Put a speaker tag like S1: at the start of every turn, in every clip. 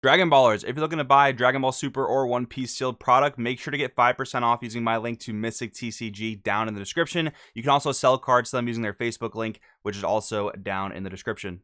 S1: Dragon Ballers, if you're looking to buy Dragon Ball Super or One Piece sealed product, make sure to get 5% off using my link to Mystic TCG down in the description. You can also sell cards to them using their Facebook link, which is also down in the description.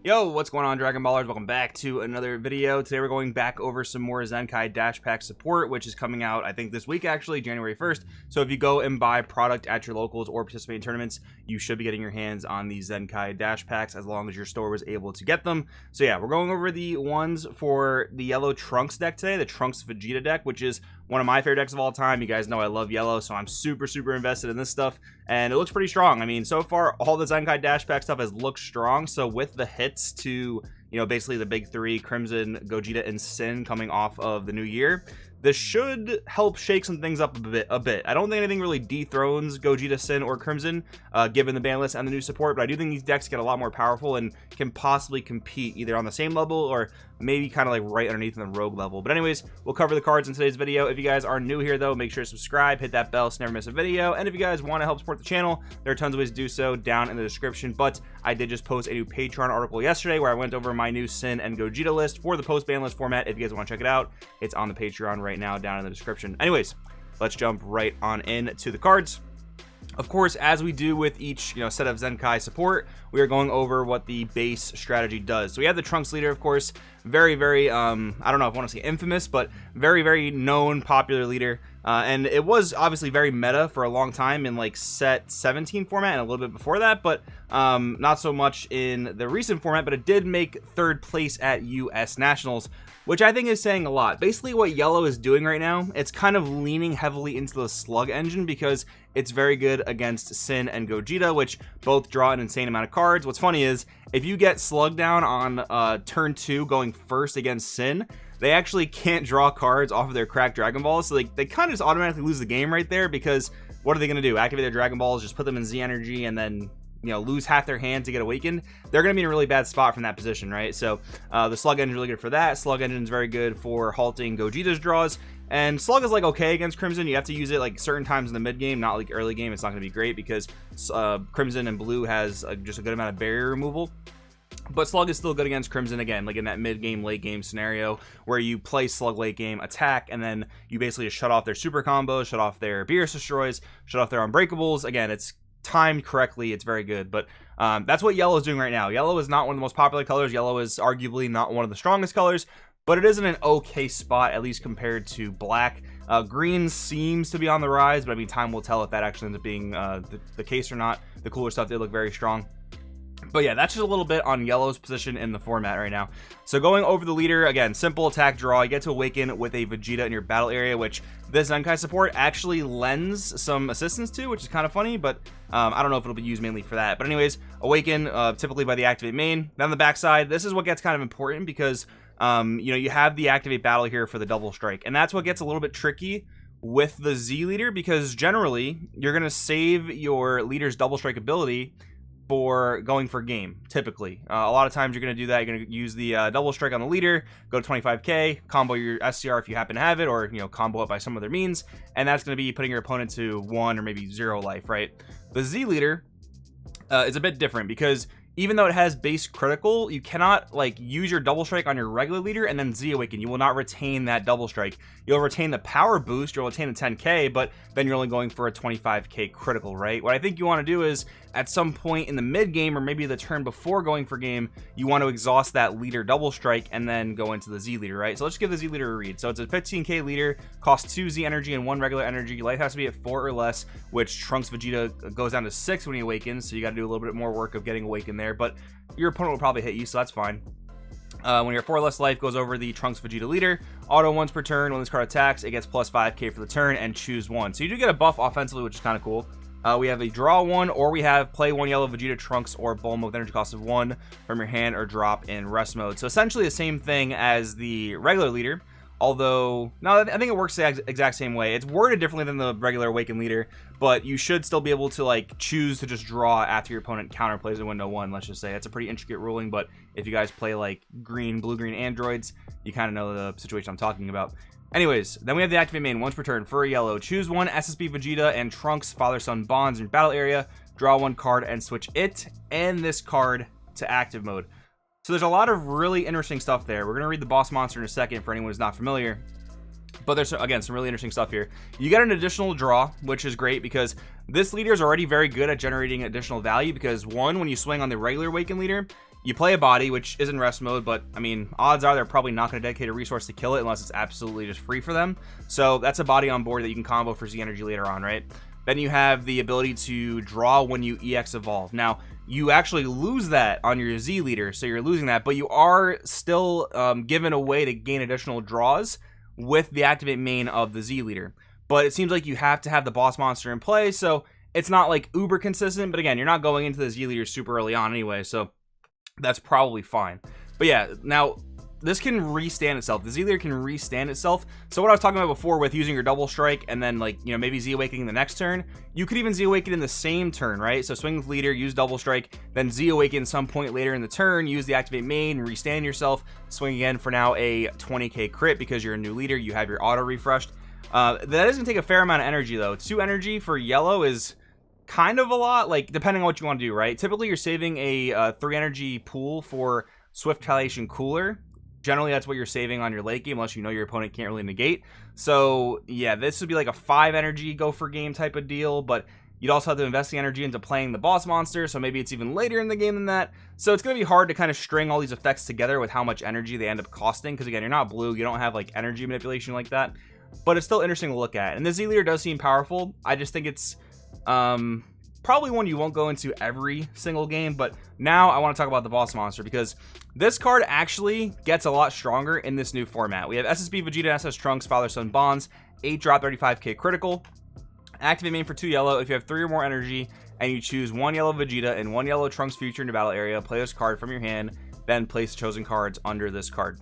S1: Yo, what's going on, Dragon Ballers? Welcome back to another video. Today we're going back over some more Zenkai Dash Pack support, which is coming out, I think, this week, actually, January 1st. So if you go and buy product at your locals or participate in tournaments, you should be getting your hands on these Zenkai Dash Packs as long as your store was able to get them. So yeah, we're going over the ones for the yellow Trunks deck today, the Trunks Vegeta deck, which is one of my favorite decks of all time. You guys know I love yellow, so I'm super invested in this stuff, and it looks pretty strong. I mean, so far, all the Zenkai Dash Pack stuff has looked strong, so with the hits to, you know, basically the big three, Crimson, Gogeta, and Sin coming off of the new year, this should help shake some things up a bit. I don't think anything really dethrones Gogeta, Sin, or Crimson, given the ban list and the new support, but I do think these decks get a lot more powerful and can possibly compete either on the same level or maybe kind of like right underneath in the rogue level. But anyways, we'll cover the cards in today's video. If you guys are new here, though, make sure to subscribe, hit that bell so you never miss a video. And if you guys want to help support the channel, there are tons of ways to do so down in the description. But I did just post a new Patreon article yesterday where I went over my new Sin and Gogeta list for the post-ban list format. If you guys want to check it out, it's on the Patreon right now down in the description. Anyways, let's jump right on in to the cards. Of course, as we do with each set of Zenkai support, we are going over what the base strategy does. So we have the Trunks leader, of course, very I don't know if I want to say infamous, but very known, popular leader. And it was obviously very meta for a long time in like set 17 format and a little bit before that, but not so much in the recent format. But it did make third place at US Nationals, which I think is saying a lot. Basically what yellow is doing right now, it's kind of leaning heavily into the slug engine because it's very good against Sin and Gogeta, which both draw an insane amount of cards. What's funny is if you get slug down on turn 2 going first against Sin, they actually can't draw cards off of their cracked Dragon Balls, so they kind of just automatically lose the game right there, because what are they going to do? Activate their Dragon Balls, just put them in Z energy, and then lose half their hand to get awakened? They're going to be in a really bad spot from that position, right? So the Slug Engine is really good for that. Slug Engine is very good for halting Gogeta's draws, and Slug is like okay against Crimson. You have to use it like certain times in the mid game, not like early game. It's not going to be great because Crimson and Blue has just a good amount of barrier removal. But Slug is still good against Crimson, again, like in that mid-game, late-game scenario where you play Slug late-game, attack, and then you basically just shut off their super combos, shut off their Beerus Destroys, shut off their Unbreakables. Again, it's timed correctly. It's very good. But that's what yellow is doing right now. Yellow is not one of the most popular colors. Yellow is arguably not one of the strongest colors, but it is in an okay spot, at least compared to black. Green seems to be on the rise, but I mean, time will tell if that actually ends up being the case or not. The cooler stuff did look very strong. But yeah, that's just a little bit on yellow's position in the format right now. So going over the leader, again, simple attack draw. You get to awaken with a Vegeta in your battle area, which this Zenkai support actually lends some assistance to, which is kind of funny, but I don't know if it'll be used mainly for that. But anyways, awaken typically by the activate main. Then on the backside, this is what gets kind of important because you have the activate battle here for the double strike, and that's what gets a little bit tricky with the Z leader, because generally you're going to save your leader's double strike ability for going for game. Typically a lot of times you're going to do that. You're going to use the double strike on the leader, go to 25k, combo your SCR if you happen to have it, or combo it by some other means, and that's going to be putting your opponent to 1 or maybe 0 life, right? The Z leader is a bit different because even though it has base critical, you cannot like use your double strike on your regular leader and then Z awaken. You will not retain that double strike. You'll retain the power boost, you'll retain the 10k, but then you're only going for a 25k critical, right? What I think you want to do is at some point in the mid game, or maybe the turn before going for game, you want to exhaust that leader double strike and then go into the Z leader, right? So let's give the Z leader a read. So it's a 15k leader, costs 2 Z energy and 1 regular energy. Life has to be at 4 or less, which Trunks Vegeta goes down to 6 when he awakens, so you got to do a little bit more work of getting awakened there, but your opponent will probably hit you, so that's fine. When your 4 or less life goes over the Trunks Vegeta leader, auto once per turn. When this card attacks, it gets plus 5k for the turn and choose 1. So you do get a buff offensively, which is kind of cool. We have a draw 1, or we have play 1 yellow Vegeta, Trunks, or Bulma with energy cost of 1 from your hand, or drop in rest mode. So essentially the same thing as the regular leader, although no, I think it works the exact same way. It's worded differently than the regular awakened leader, but you should still be able to like choose to just draw after your opponent counterplays in window 1. Let's just say it's a pretty intricate ruling, but if you guys play like blue-green androids, you kind of know the situation I'm talking about. Anyways, then we have the activate main once per turn for a yellow. Choose 1 SSB Vegeta and Trunks father-son bonds in your battle area. draw 1 card, and switch it and this card to active mode. So there's a lot of really interesting stuff there. We're going to read the boss monster in a second for anyone who's not familiar. But there's, again, some really interesting stuff here. You get an additional draw, which is great because this leader is already very good at generating additional value because, one, when you swing on the regular Awakened leader, you play a body, which is in rest mode, but, I mean, odds are they're probably not going to dedicate a resource to kill it unless it's absolutely just free for them. So that's a body on board that you can combo for Z Energy later on, right? Then you have the ability to draw when you EX evolve. Now, you actually lose that on your Z leader, so you're losing that, but you are still given a way to gain additional draws with the activate main of the Z leader. But it seems like you have to have the boss monster in play, so it's not like uber consistent, but again, you're not going into the Z leader super early on anyway, so that's probably fine. But yeah, now this can restand itself. The Z leader can restand itself. So what I was talking about before with using your double strike and then, like, you know, maybe Z awakening the next turn, you could even Z awaken in the same turn, right? So swing with leader, use double strike, then Z awaken some point later in the turn, use the activate main, restand yourself, swing again for now a 20k crit because you're a new leader, you have your auto refreshed. That is gonna take a fair amount of energy though. 2 energy for yellow is kind of a lot, like depending on what you want to do, right? Typically you're saving a 3 energy pool for Swift Retaliation Cooler. Generally, that's what you're saving on your late game, unless you know your opponent can't really negate. So, yeah, this would be like a 5 energy go for game type of deal, but you'd also have to invest the energy into playing the boss monster, so maybe it's even later in the game than that. So it's going to be hard to kind of string all these effects together with how much energy they end up costing, because again, you're not blue, you don't have like energy manipulation like that, but it's still interesting to look at. And the Z leader does seem powerful. I just think it's probably one you won't go into every single game, but now I want to talk about the boss monster because this card actually gets a lot stronger in this new format. We have SSB Vegeta and SS Trunks, Father Son Bonds, 8 drop 35k critical, activate main for 2 yellow. If you have 3 or more energy and you choose 1 yellow Vegeta and 1 yellow Trunks Future in the battle area, play this card from your hand, then place chosen cards under this card.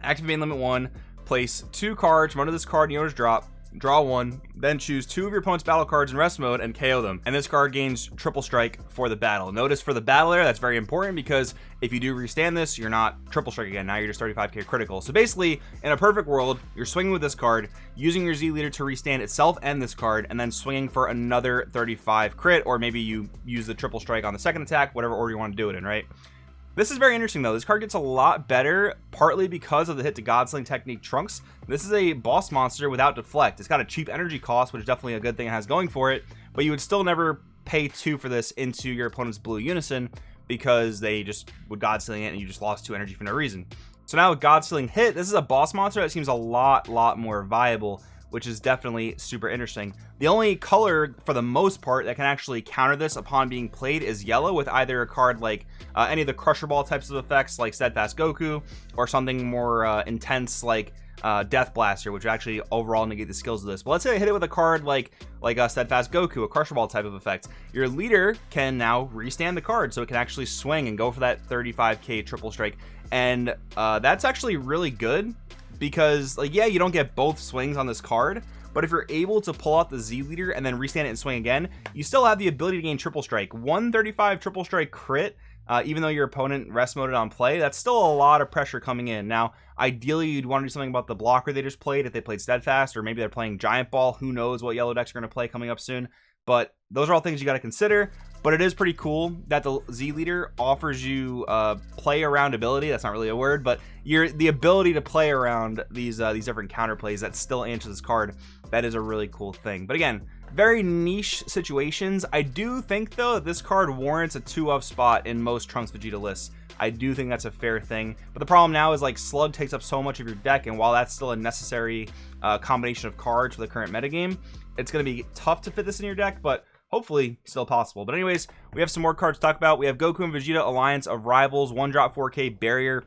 S1: Activate main limit 1, place 2 cards from under this card in yours drop, draw 1, then choose 2 of your opponent's battle cards in rest mode and KO them. And this card gains triple strike for the battle. Notice for the battle area, that's very important because if you do restand this, you're not triple strike again. Now you're just 35k critical. So basically, in a perfect world, you're swinging with this card, using your Z leader to restand itself and this card, and then swinging for another 35 crit, or maybe you use the triple strike on the second attack, whatever order you want to do it in, right? This is very interesting though. This card gets a lot better, partly because of the hit to Godsling technique Trunks. This is a boss monster without deflect. It's got a cheap energy cost, which is definitely a good thing it has going for it, but you would still never pay 2 for this into your opponent's blue unison because they just would Godsling it and you just lost 2 energy for no reason. So now with Godsling hit, this is a boss monster that seems a lot more viable, which is definitely super interesting. The only color, for the most part, that can actually counter this upon being played is yellow, with either a card like any of the Crusher Ball types of effects, like Steadfast Goku, or something more intense like Death Blaster, which actually overall negate the skills of this. But let's say I hit it with a card like Steadfast Goku, a Crusher Ball type of effect. Your leader can now restand the card, so it can actually swing and go for that 35k triple strike. And that's actually really good, because, like, yeah, you don't get both swings on this card, but if you're able to pull out the Z leader and then restand it and swing again, you still have the ability to gain triple strike. 135 triple strike crit, even though your opponent rest moded on play, that's still a lot of pressure coming in. Now, ideally, you'd want to do something about the blocker they just played, if they played Steadfast, or maybe they're playing Giant Ball. Who knows what yellow decks are going to play coming up soon, but those are all things you got to consider. But it is pretty cool that the Z leader offers you play around ability. That's not really a word, but the ability to play around these different counterplays that still answer this card. That is a really cool thing. But again, very niche situations. I do think though that this card warrants a 2-of spot in most Trunks Vegeta lists. I do think that's a fair thing. But the problem now is, like, Slug takes up so much of your deck, and while that's still a necessary combination of cards for the current metagame, it's going to be tough to fit this in your deck, but hopefully still possible. But anyways, we have some more cards to talk about. We have Goku and Vegeta Alliance of Rivals, 1 drop 4k barrier.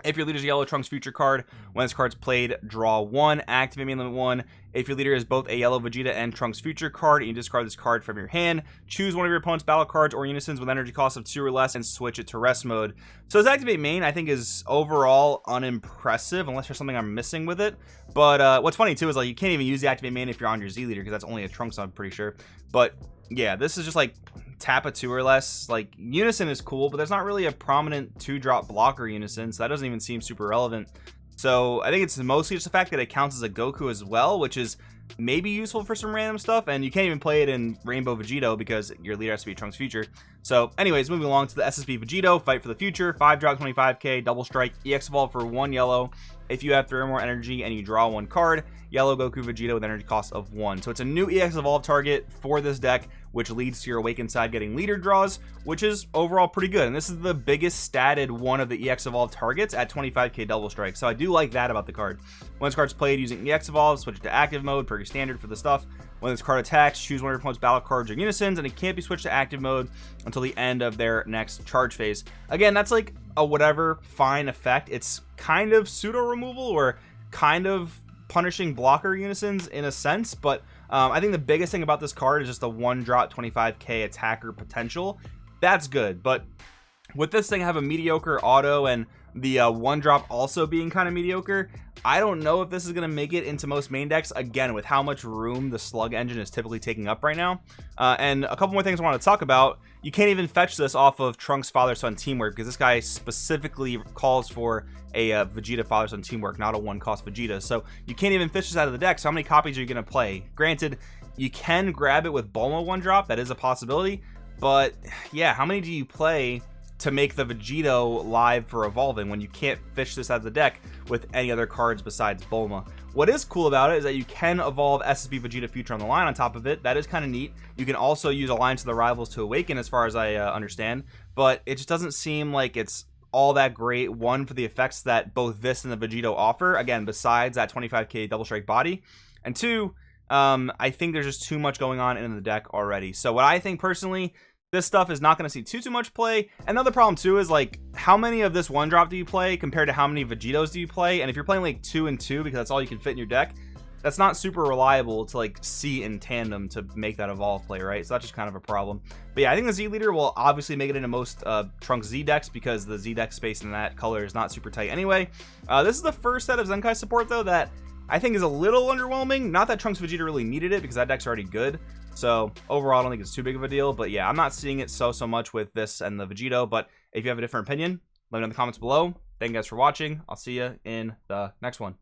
S1: If your leader's a yellow Trunks Future card, when this card's played, draw 1, activate main limit 1. If your leader is both a yellow Vegeta and Trunks Future card, and you discard this card from your hand, choose one of your opponent's battle cards or unisons with energy cost of 2 or less and switch it to rest mode. So his activate main, I think, is overall unimpressive, unless there's something I'm missing with it. But what's funny too is, like, you can't even use the activate main if you're on your Z leader, because that's only a Trunks, I'm pretty sure. But yeah, this is just like tap a 2 or less. Like, unison is cool, but there's not really a prominent 2-drop blocker unison, so that doesn't even seem super relevant. So I think it's mostly just the fact that it counts as a Goku as well, which is maybe useful for some random stuff, and you can't even play it in Rainbow Vegito because your leader has to be Trunks Future. So anyways, moving along to the SSB Vegito, Fight for the Future, 5 drop 25k, double strike, EX evolve for 1 yellow. If you have 3 or more energy and you draw 1 card, yellow Goku Vegito with energy cost of 1. So it's a new EX evolve target for this deck, which leads to your Awakened side getting leader draws, which is overall pretty good. And this is the biggest statted one of the EX evolve targets at 25k double strike. So I do like that about the card. When this card's played using EX evolve, switch it to active mode per your standard for the stuff. When this card attacks, choose one of your opponent's battle cards or unisons, and it can't be switched to active mode until the end of their next charge phase. Again, that's like a whatever fine effect. It's kind of pseudo removal or kind of punishing blocker unisons in a sense, but I think the biggest thing about this card is just the 1 drop 25k attacker potential. That's good, but with this thing have a mediocre auto and the 1 drop also being kind of mediocre, I don't know if this is going to make it into most main decks, again, with how much room the slug engine is typically taking up right now. And a couple more things I want to talk about. You can't even fetch this off of Trunks father-son teamwork because this guy specifically calls for a Vegeta father-son teamwork, not a 1-cost Vegeta. So you can't even fish this out of the deck. So how many copies are you going to play? Granted, you can grab it with Bulma 1-drop. That is a possibility. But yeah, how many do you play to make the Vegito live for evolving when you can't fish this out of the deck with any other cards besides Bulma? What is cool about it is that you can evolve SSB Vegeta Future on the line on top of it. That is kind of neat. You can also use Alliance of the Rivals to awaken, as far as I understand, but it just doesn't seem like it's all that great. One, for the effects that both this and the Vegito offer, again, besides that 25k double strike body, and 2, I think there's just too much going on in the deck already. So what I think personally, this stuff is not going to see too much play. Another problem too is like, how many of this 1-drop do you play compared to how many Vegitos do you play? And if you're playing like 2 and 2 because that's all you can fit in your deck, that's not super reliable to like see in tandem to make that evolve play, right? So that's just kind of a problem. But yeah, I think the Z leader will obviously make it into most Trunks Z decks because the Z deck space in that color is not super tight anyway. This is the first set of Zenkai support though that I think is a little underwhelming. Not that Trunks Vegeta really needed it because that deck's already good. So overall, I don't think it's too big of a deal. But yeah, I'm not seeing it so much with this and the Vegito. But if you have a different opinion, let me know in the comments below. Thank you guys for watching. I'll see you in the next one.